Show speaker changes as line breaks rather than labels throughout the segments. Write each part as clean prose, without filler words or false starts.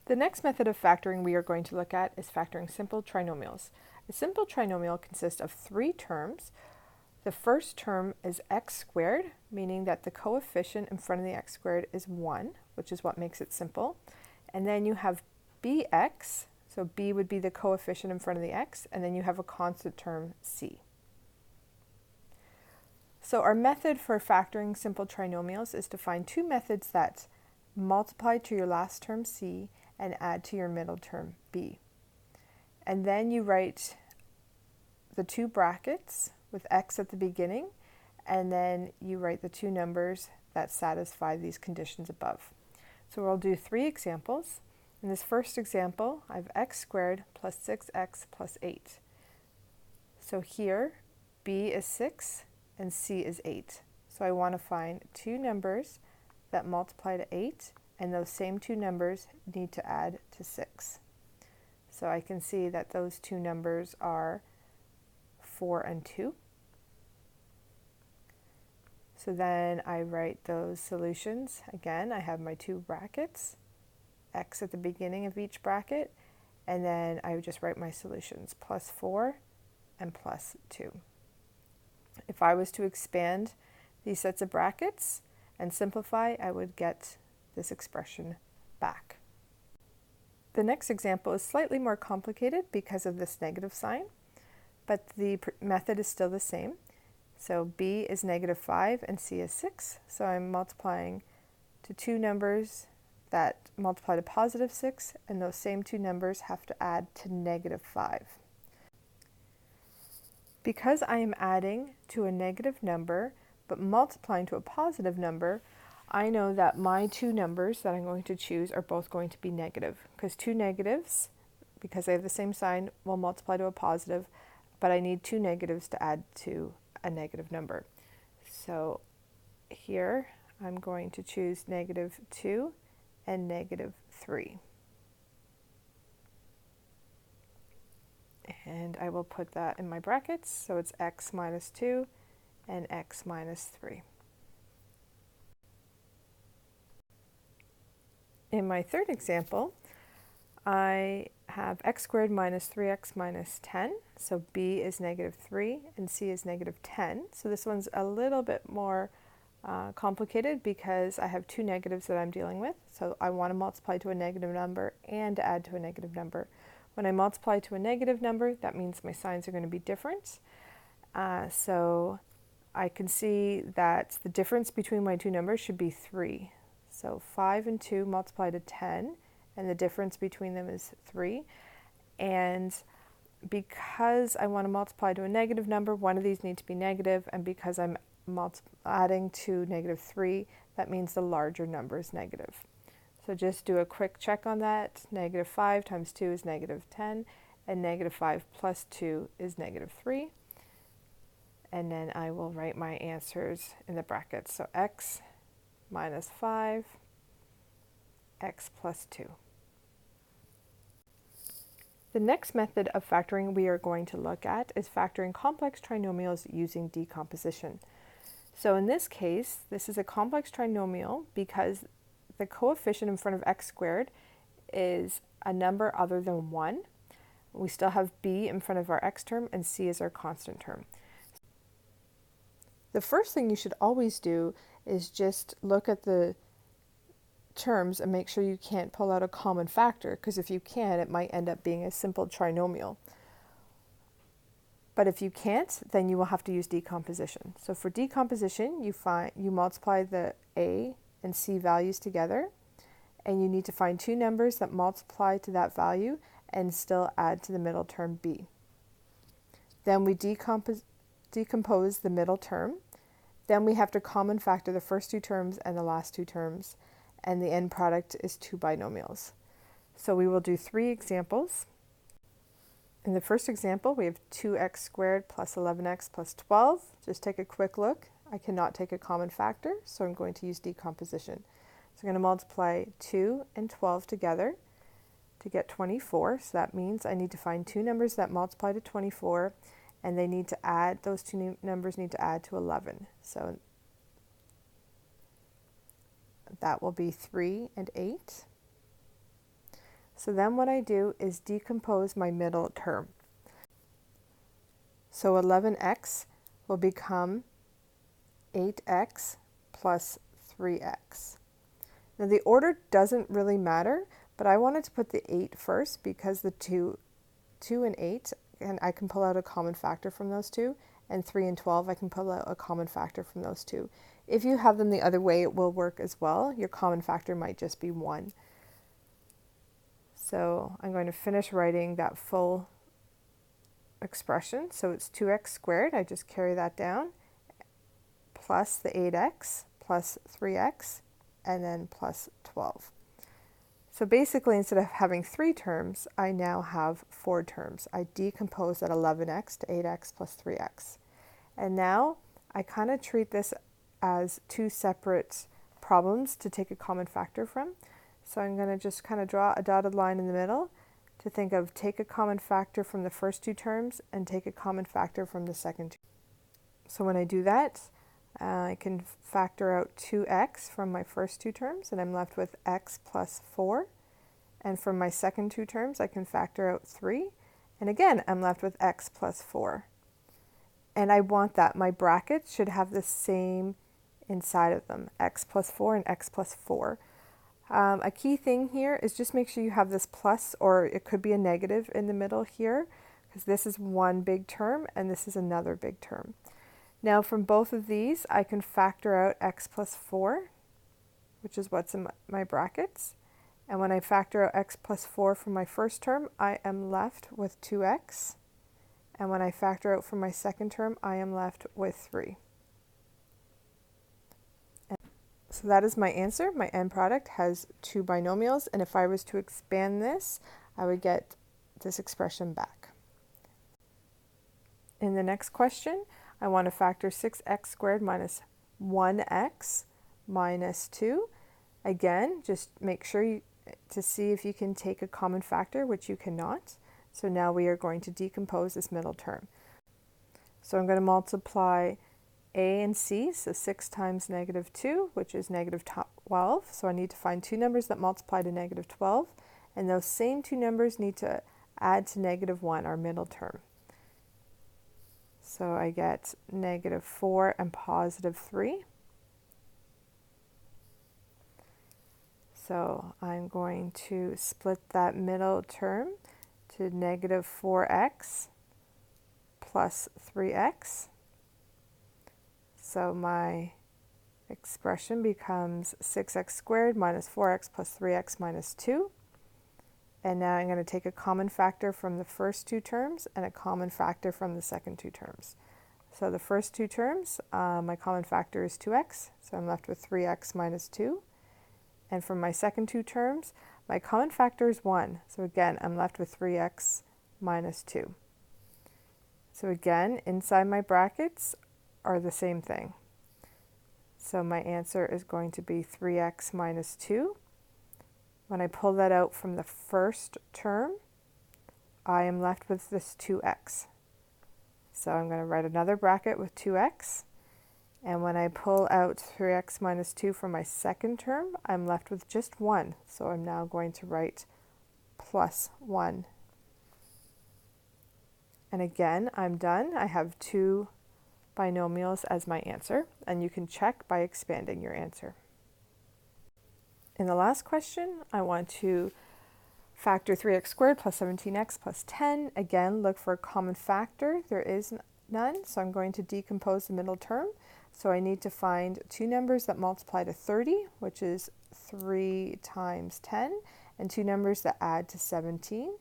The next method of factoring we are going to look at is factoring simple trinomials. A simple trinomial consists of three terms. The first term is x squared, meaning that the coefficient in front of the x squared is 1, which is what makes it simple. And then you have bx, so b would be the coefficient in front of the x, and then you have a constant term c. So our method for factoring simple trinomials is to find two methods that multiply to your last term c and add to your middle term b. And then you write the two brackets with x at the beginning, and then you write the two numbers that satisfy these conditions above. So we'll do three examples. In this first example, I have x squared plus 6x plus 8. So here, b is 6 and c is 8. So I want to find two numbers that multiply to 8, and those same two numbers need to add to 6. So I can see that those two numbers are 4 and 2. So then I write those solutions. Again, I have my two brackets, x at the beginning of each bracket, and then I would just write my solutions, plus 4 and plus 2. If I was to expand these sets of brackets and simplify, I would get this expression back. The next example is slightly more complicated because of this negative sign, but the method is still the same. So b is negative 5 and c is 6. So I'm multiplying to two numbers that multiply to positive 6, and those same two numbers have to add to negative 5. Because I am adding to a negative number but multiplying to a positive number, I know that my two numbers that I'm going to choose are both going to be negative, because two negatives, because they have the same sign, will multiply to a positive, but I need two negatives to add to a negative number. So here I'm going to choose negative 2 and negative 3. And I will put that in my brackets, so it's x minus 2 and x minus 3. In my third example, I have x squared minus 3x minus 10, so b is negative 3 and c is negative 10. So this one's a little bit more complicated because I have two negatives that I'm dealing with. So I want to multiply to a negative number and add to a negative number. When I multiply to a negative number, that means my signs are going to be different. So I can see that the difference between my two numbers should be 3. So 5 and 2 multiply to 10, and the difference between them is 3. And because I want to multiply to a negative number, one of these needs to be negative, and because I'm adding to negative 3, that means the larger number is negative. So just do a quick check on that. Negative 5 times 2 is negative 10, and negative 5 plus 2 is negative 3. And then I will write my answers in the brackets. So x minus 5, x plus 2. The next method of factoring we are going to look at is factoring complex trinomials using decomposition. So in this case, this is a complex trinomial because the coefficient in front of x squared is a number other than 1. We still have b in front of our x term and c is our constant term. The first thing you should always do is just look at the terms and make sure you can't pull out a common factor, because if you can, it might end up being a simple trinomial. But if you can't, then you will have to use decomposition. So for decomposition, you multiply the a and c values together, and you need to find two numbers that multiply to that value and still add to the middle term b. Then we decompose the middle term. Then we have to common factor the first two terms and the last two terms, and the end product is two binomials. So we will do three examples. In the first example, we have 2x squared plus 11x plus 12. Just take a quick look. I cannot take a common factor, so I'm going to use decomposition. So I'm going to multiply 2 and 12 together to get 24. So that means I need to find two numbers that multiply to 24, and they need to add, those two numbers need to add to 11. So that will be 3 and 8. So then what I do is decompose my middle term. So 11x will become 8x plus 3x. Now the order doesn't really matter, but I wanted to put the 8 first because the 2 and 8, and I can pull out a common factor from those two, and 3 and 12, I can pull out a common factor from those two. If you have them the other way, it will work as well. Your common factor might just be 1. So I'm going to finish writing that full expression. So it's 2x squared, I just carry that down, plus the 8x plus 3x, and then plus 12. So basically, instead of having 3 terms, I now have 4 terms. I decompose that 11x to 8x plus 3x. And now I kind of treat this as 2 separate problems to take a common factor from. So I'm going to just kind of draw a dotted line in the middle to think of take a common factor from the first 2 terms and take a common factor from the second 2. So when I do that, I can factor out 2x from my first 2 terms, and I'm left with x plus 4. And from my second 2 terms, I can factor out 3. And again, I'm left with x plus 4. And I want that. My brackets should have the same inside of them, x plus 4 and x plus 4. A key thing here is just make sure you have this plus, or it could be a negative in the middle here, because this is one big term and this is another big term. Now from both of these, I can factor out x plus 4, which is what's in my brackets. And when I factor out x plus 4 from my first term, I am left with 2x. And when I factor out from my second term, I am left with 3. And so that is my answer. My end product has 2 binomials. And if I was to expand this, I would get this expression back. In the next question, I want to factor 6x squared minus 1x minus 2. Again, just make sure to see if you can take a common factor, which you cannot. So now we are going to decompose this middle term. So I'm going to multiply a and c, so 6 times negative 2, which is negative 12. So I need to find 2 numbers that multiply to negative 12. And those same 2 numbers need to add to negative 1, our middle term. So I get negative 4 and positive 3. So I'm going to split that middle term to negative 4x plus 3x. So my expression becomes 6x squared minus 4x plus 3x minus 2. And now I'm going to take a common factor from the first 2 terms and a common factor from the second 2 terms. So the first 2 terms, my common factor is 2x, so I'm left with 3x minus 2. And from my second 2 terms, my common factor is 1. So again, I'm left with 3x minus 2. So again, inside my brackets are the same thing. So my answer is going to be 3x minus 2. When I pull that out from the first term, I am left with this 2x. So I'm going to write another bracket with 2x. And when I pull out 3x minus 2 from my second term, I'm left with just 1. So I'm now going to write plus 1. And again, I'm done. I have 2 binomials as my answer, and you can check by expanding your answer. In the last question, I want to factor 3x squared plus 17x plus 10. Again, look for a common factor. There is none, so I'm going to decompose the middle term. So I need to find 2 numbers that multiply to 30, which is 3 times 10, and 2 numbers that add to 17.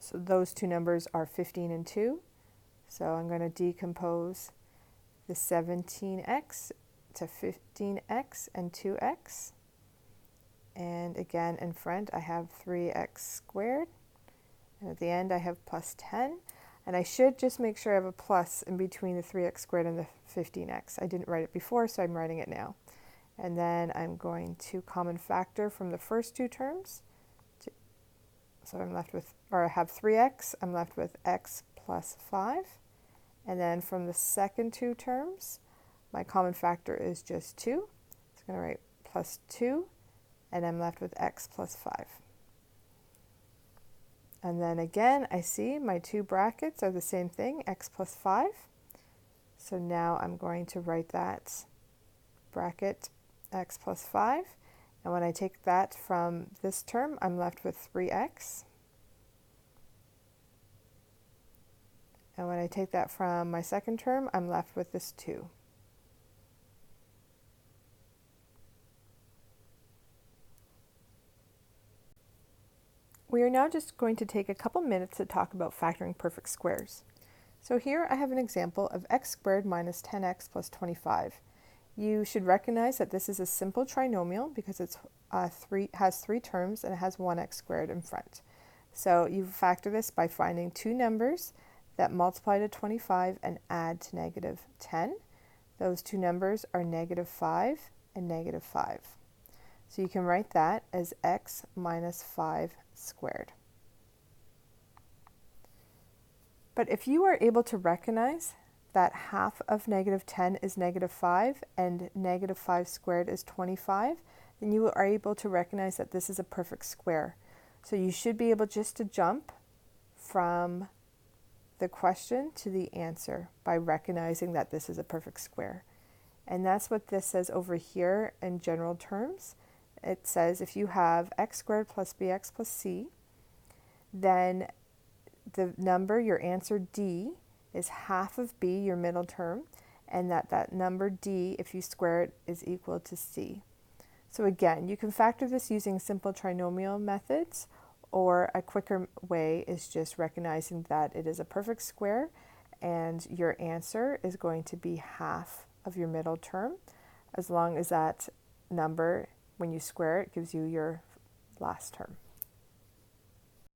So those 2 numbers are 15 and 2. So I'm going to decompose the 17x to 15x and 2x. And again, in front, I have 3x squared. And at the end, I have plus 10. And I should just make sure I have a plus in between the 3x squared and the 15x. I didn't write it before, so I'm writing it now. And then I'm going to common factor from the first 2 terms. So I'm left with, or I have 3x, I'm left with x plus 5. And then from the second 2 terms, my common factor is just 2. So I'm going to write plus 2. And I'm left with x plus 5. And then again, I see my two brackets are the same thing, x plus 5. So now I'm going to write that bracket x plus 5. And when I take that from this term, I'm left with 3x. And when I take that from my second term, I'm left with this 2. We are now just going to take a couple minutes to talk about factoring perfect squares. So here I have an example of x squared minus 10x plus 25. You should recognize that this is a simple trinomial because it has three terms and it has 1x squared in front. So you factor this by finding two numbers that multiply to 25 and add to negative 10. Those two numbers are negative 5 and negative 5. So you can write that as x minus 5 squared. But if you are able to recognize that half of negative 10 is negative 5 and negative 5 squared is 25, then you are able to recognize that this is a perfect square. So you should be able just to jump from the question to the answer by recognizing that this is a perfect square. And that's what this says over here in general terms. It says if you have x squared plus bx plus c, then the number, your answer d, is half of b, your middle term, and that number d, if you square it, is equal to c. So again, you can factor this using simple trinomial methods, or a quicker way is just recognizing that it is a perfect square and your answer is going to be half of your middle term, as long as that number, when you square it, gives you your last term.